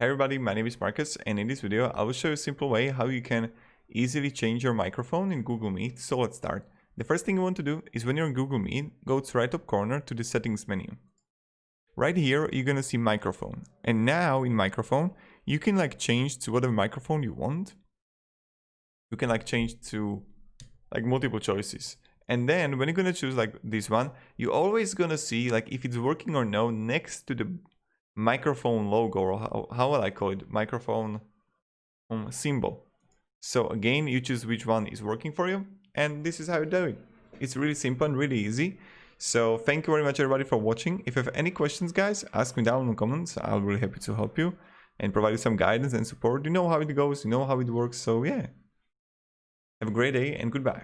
Hey everybody, my name is Marcus, and in this video I will show you a simple way how you can easily change your microphone in Google Meet. So let's start. The first thing you want to do is when you're in Google Meet, go to right top corner to the settings menu. Right here you're gonna see microphone, and now in microphone you can change to whatever microphone you want. You can change to multiple choices, and then when you're gonna choose this one, you're always gonna see if it's working or no next to the microphone logo, or how will I call it, microphone symbol. So again, you choose which one is working for you, and this is how you do it. It's really simple and really easy. So thank you very much everybody for watching. If you have any questions, guys, ask me down in the comments. I'll be really happy to help you and provide you some guidance and support. You know how it goes, you know how it works. So yeah, have a great day and goodbye.